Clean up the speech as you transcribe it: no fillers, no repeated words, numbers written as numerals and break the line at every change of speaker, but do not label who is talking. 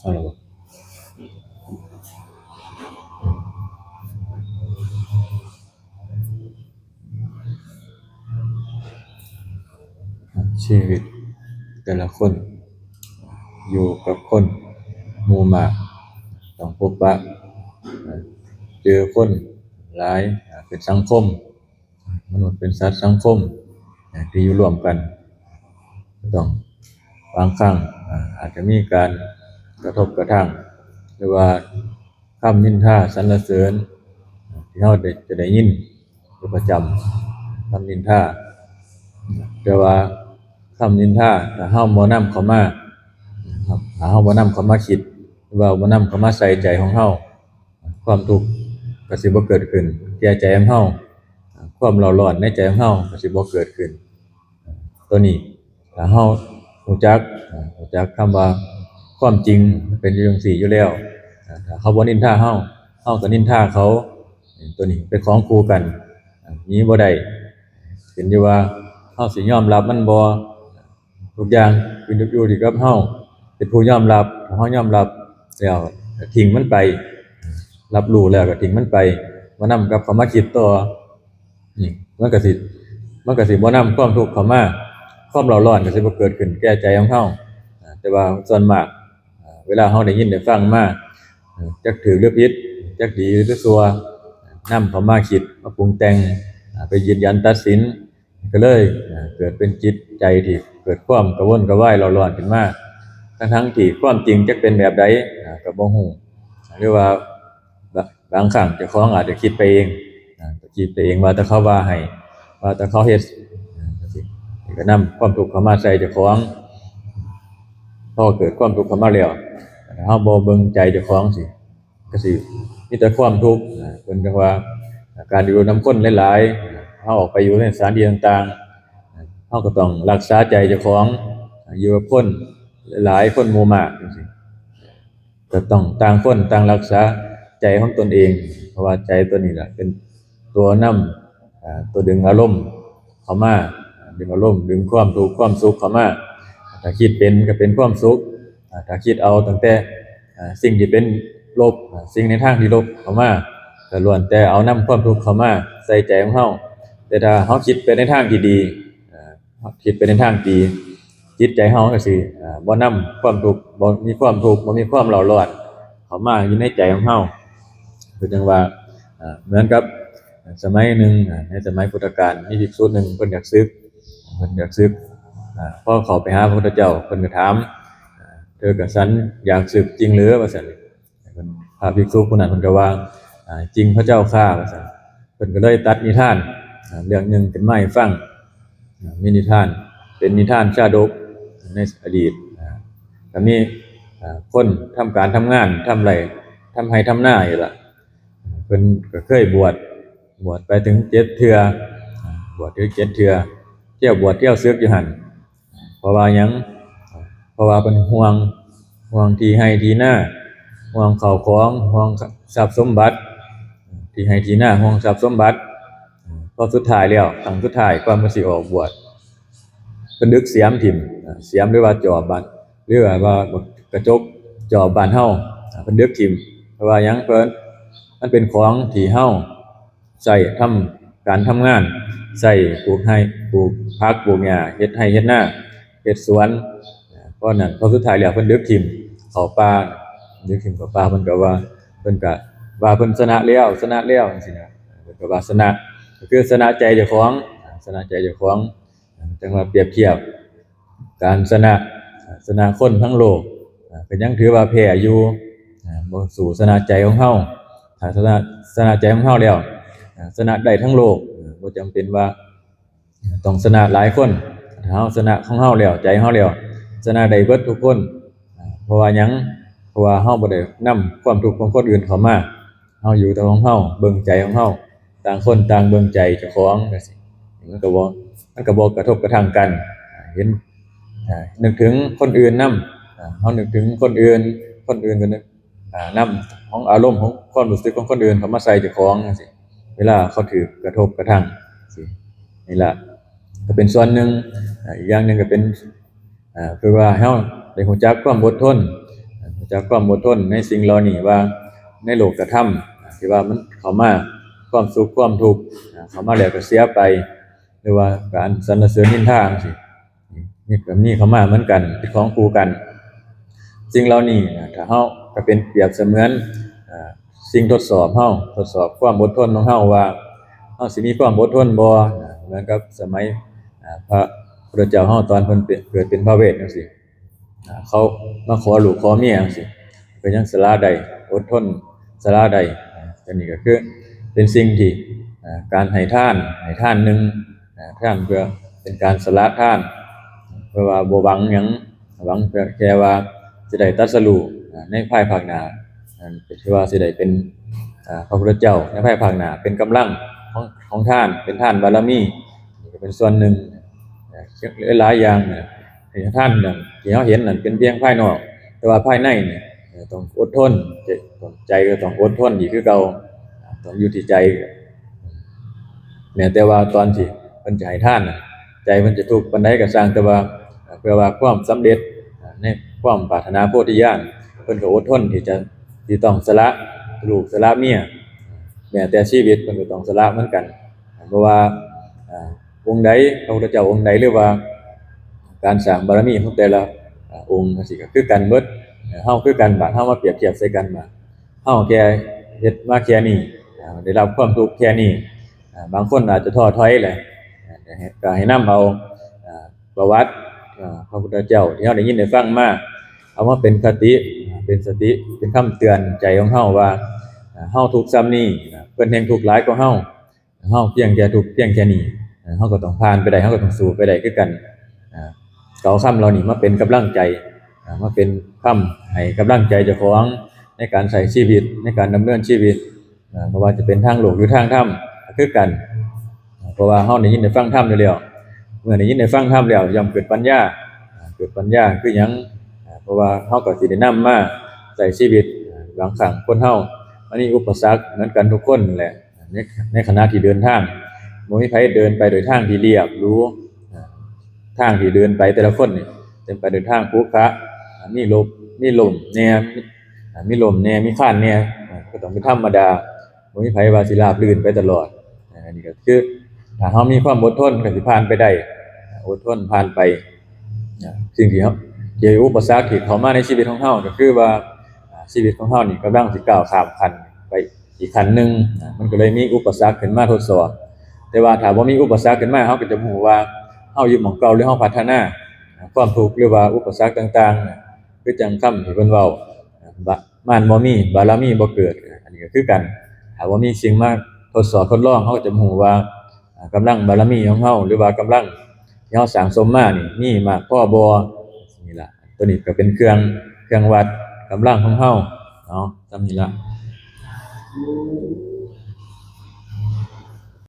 เอาละบ่ชีวิตแต่ละคนอยู่กับคนหมู่มากต้องพบปะเจอคนหลายเป็นสังคมมนุษย์เป็นสัตว์สังคมที่อยู่ร่วมกันต้องบางครั้งอาจจะมีการกระทบกระทั่งหรือว่าคำนินทาสรรเสริญที่เราจะได้ยินเป็นประจำคำนินทาแต่ว่าคำนินทาถ้าเฮาบ่นำเข้ามาครับถ้าเฮาบ่นำเข้ามาคิดหรือว่าบ่นำเข้ามาใส่ใจของเฮาความทุกข์ก็สิบ่เกิดขึ้นแก่ใจของเฮาความเร่าร้อนในใจของเฮาก็สิบ่เกิดขึ้นตัวนี้ถ้าเฮารู้จักคำว่าความจริงเป็นอยู่จังซี่อยู่แล้วถ้าเขาบ่นินทาเฮาเฮาก็นินทาเขาตัวนี้เป็นของคู่กันหนีบ่ได้เห็นอยู่ว่าเฮาสิยอมรับมันบ่ทุกอย่างขึ้นอยู่ที่กับเฮาเป็นผู้ยอมรับถ้าเฮายอมรับแล้วทิ้งมันไปรับรู้แล้วก็ทิ้งมันไปบ่นำกับเข้ามาคิดต่อนี่มันก็สิบ่นำความทุกข์เข้ามาความเร่าร้อนก็สิบ่เกิดขึ้นแก่ใจของเฮาแต่ว่าส่วนมากเวลาเฮาได้ยินได้ฟังมาจักถูกหรือผิดจักดีหรือชั่วนำเข้ามาคิดมาปรุงแต่งไปยืนยันตัดสินก็เลยเกิดเป็นจิตใจที่เกิดความกระวนกระวายเร่าร้อนขึ้นมาทั้งที่ความจริงจักเป็นแบบใดก็บ่ฮู้หรือว่าบางครั้งเจ้าของอาจจะคิดไปเองว่าแต่เขาว่าให้ว่าแต่เขาเฮ็ดก็นำความทุกข์เข้ามาใส่เจ้าของพอเกิดความทุกข์เข้ามาแล้วเฮาบ่เบิ่งใจเจ้าของก็สิมีแต่ความทุกข์เพิ่นจังว่าการอยู่นำคนหลายๆเฮาออกไปอยู่ในสถานที่ต่างๆเฮาก็ต้องรักษาใจเจ้าของอยู่กับคนหลายๆคนหมู่มากจังซี่ก็ต้องต่างคนต่างรักษาใจของตนเองเพราะว่าใจตัวนี้ล่ะเป็นตัวนำตัวดึงอารมณ์เข้ามาดึงอารมณ์ดึงความทุกข์ความสุขเข้ามาถ้าคิดเป็นก็เป็นความสุขถ้าคิดเอาตั้งแต่สิ่งที่เป็นลบสิ่งในทางที่ลบเข้ามาก็ล้วนแต่เอานำความทุกข์เข้ามาใส่ใจของเฮาแต่ถ้าเฮาคิดไปในทางที่ดีคิดไปในทางดีจิตใจเฮาก็สิบ่นำความทุกข์บ่มีความทุกข์บ่มีความเร่าร้อนเข้ามาอยู่ในใจของเฮาคือจังว่าเหมือนกับสมัยหนึ่งในสมัยพุทธกาลมีภิกษุหนึ่งเพิ่นอยากศึกพอเข้าไปหาพระพุทธเจ้าเพิ่นก็ถามเธอกษันอยากศึกจริงหรือว่าซั่นเพิ่นพระภิกษุผู้นั้นเพิ่นก็ว่าจริงพระเจ้าข้าว่าซั่นเพิ่นก็เลยตัดนิทานเรื่องหนึงขึ้นมาให้ฟังมีนิทานเป็นนิทานชาดกในอดีตก็มีคนทำการทำงานทำไร่ทำไร่ทำนาอยู่ล่ะเพิ่นก็เคยบวชไปถึง7เทื่อบวชถึง7เทื่อเที่ยวบวชเที่ยวศึกอยู่หั่นเพราะว่าหยังเพราะว่าเพิ่นห่วงที่ให้ที่นาห่วงข้าวของห่วงทรัพย์สมบัติที่ให้ที่นาห่วงทรัพย์สมบัติพอสุดท้ายแล้วครั้งสุดท้ายก่อนมันสิออกบวชเพิ่นดึกเสียมทิ่มเสียมหรือว่าจอบบ้านหรือว่ากระจกจอบบ้านเฮาเพิ่นดึกทิ่มเพราะว่าหยังเพิ่นมันเป็นของที่เฮาใช้ทำการทำงานใช้ปลูกให้ปลูกผักปลูกหญ้าเฮ็ดไร่เฮ็ดนาเฮ็ดสวนเพราะนั้นพอสุดท้ายแล้วเพิ่นดึกทิ่มเข้าป่าดึกทิ่มเข้าป่าเพิ่นก็ว่าเพิ่นชนะแล้วจังซี่นะเพิ่นก็ว่าชนะก็คือชนะใจเจ้าของจังว่าเปรียบเทียบการชนะคนทั้งโลกก็ยังถือว่าแพ้อยู่บ่สู้ชนะใจของเฮาถ้าชนะใจของเฮาแล้วชนะได้ทั้งโลกบ่จำเป็นว่าต้องชนะหลายคนถ้าเฮาชนะของเฮาแล้วใจของเฮาแล้วชนะได้เบิดทุกคนเพราะว่าหยังเพราะว่าเฮาบ่ได้นำความทุกข์ของคนอื่นเข้ามาเฮาอยู่แต่ของเฮาเบิ่งใจของเฮาต่างคนต่างเบิ่งใจเจ้าของจังซี่มันก็บ่กระทบกระทั่งกันเห็นนึกถึงคนอื่นนำเฮานึกถึงคนอื่นก็นึกนำของอารมณ์ของความรู้สึกของคนอื่นเข้ามาใส่เจ้าของจังซี่เวลาเขาถูกกระทบกระทั่งสินี่ล่ะก็เป็นส่วนหนึ่งอีกอย่างหนึ่งก็เป็นคือว่าเฮาได้รู้จักความอดทน จากความอดทนในสิ่งเหล่านี้ว่าในโลกธรรมที่ว่ามันเข้ามาความสุขความทุกข์เข้ามาแล้วก็เสียไปหรือว่าการสรรเสริญนินทาจังซี่นี่แบบนี้เข้ามาเหมือนกันเป็นของคู่กันสิ่งเหล่านี้ถ้าเฮาก็เป็นเปรียบเสมือนสิ่งทดสอบเฮาทดสอบความอดทนของเฮาว่าเฮาสิมีความอดทนบ่เหมือนกับสมัยพระพุทธเจ้าเฮาตอนเพิ่นเกิดเป็นพระเวทจังซี่เขามาขอลูกขอเมียจังซี่ก็ยังสละได้อดทนสละได้อันนี้ก็คือเป็นสิ่งที่การให้ทานหนึงทานเพื่อเป็นการสละทานเพราะว่าบ่หวังหยังหวังแค่ว่าสิได้ตรัสรู้ในภายภาคหน้าคือว่าสิได้เป็นพระพุทธเจ้าในภายภาคหน้าเป็นกำลังของทานเป็นทานบารมีนี่ก็เป็นส่วนหนึ่งหลายอย่างท่านนั่นที่เฮาเห็นนั่นเป็นเพียงภายนอกแต่ว่าภายในนี่ต้องอดทนใจก็ต้องอดทนอีกคือเก่าต้องอยู่ที่ใจแม้แต่ว่าตอนที่เพิ่นจะให้ทานน่ะใจเพิ่นจะทุกข์ปานใดก็สร้างแต่ว่าเพื่อว่าความสำเร็จในความปรารถนาโพธิญาณเพิ่นก็อดทนที่ต้องสละลูกสละเมียแม้แต่ชีวิตเพิ่นก็ต้องสละเหมือนกันเพราะว่าองค์ใดพระพุทธเจ้าองค์ใดหรือว่าการสร้างบารมีของแต่ละองค์จังซี่ก็คือกันเบิดเฮาคือกันบาดเฮามาเปรียบเทียบใส่กันบาดเฮาแค่เฮ็ดมาแค่นี้ได้รับความทุกข์แค่นี้บางคนอาจจะท้อถอยแหละก็ให้นำเอาประวัติพระพุทธเจ้าที่เฮาได้ยินได้ฟังมาเอามาเป็นคติเป็นสติเป็นคำเตือนใจของเฮาว่าเฮาทุกข์ส่ำนี้เพิ่นแฮ่งทุกข์หลายกว่าเฮาเพียงแค่ทุกข์เพียงแค่นี้เฮาก็ต้องผ่านไปได้เฮาก็ต้องสู้ไปได้คือกันก็เอาคำเหล่านี้มาเป็นกำลังใจมาเป็นคำให้กำลังใจเจ้าของในการใช้ชีวิตในการดำเนินชีวิตบ่ว่าจะเป็นทางโลกหรือทางธรรมคือกันเพราะว่าเฮาได้ยินได้ฟังธรรมอยู่แล้วเมื่อได้ยินได้ฟังธรรมแล้วย่อมเกิดปัญญาคือหยังเพราะว่าเฮาก็สิได้นำมาใช้ชีวิตบางครั้งคนเฮามันมีอุปสรรคเหมือนกันทุกคนนั่นแหละในขณะที่เดินทางบ่มีไผเดินไปโดยทางที่เรียบรู้ทางที่เดินไปแต่ละคนนี่เป็นไปโดยทางขรุขระมีลมแหน่มีลมแหน่มีคร้านแหน่ก็ต้องเป็นธรรมดาบ่มีไผว่าสิราบรื่นไปตลอดอันนี้ก็คือถ้าเฮามีความอดทนก็สิผ่านไปได้อดทนผ่านไปสิ่งที่อุปสรรคที่เข้ามาในชีวิตของเฮาก็คือว่าชีวิตของเฮานี่กำลังสิก้าวข้ามขั้นไปอีกขั้นหนึ่งมันก็เลยมีอุปสรรคขึ้นมาทดสอบแต่ว่าถ้าบ่มีอุปสรรคขึ้นมาเฮาก็จะรู้ว่าเฮาอยู่หม้องเก่าหรือเฮาพัฒนาความทุกข์หรือว่าอุปสรรคต่างๆคือจังคำที่เพิ่นเว้ามารบ่มีบารมีบ่เกิดอันนี้ก็คือกันถ้าบ่มีสิ่งมาทดสอบทดลองเฮาก็จะรู้ว่ากำลังบารมีของเฮาหรือว่ากำลังที่เฮาสร้างสมมานี่มีมากพอบ่นี่ล่ะตัวนี้ก็เป็นเครื่องวัดกำลังของเฮาเนาะส่ำนี้ล่ะ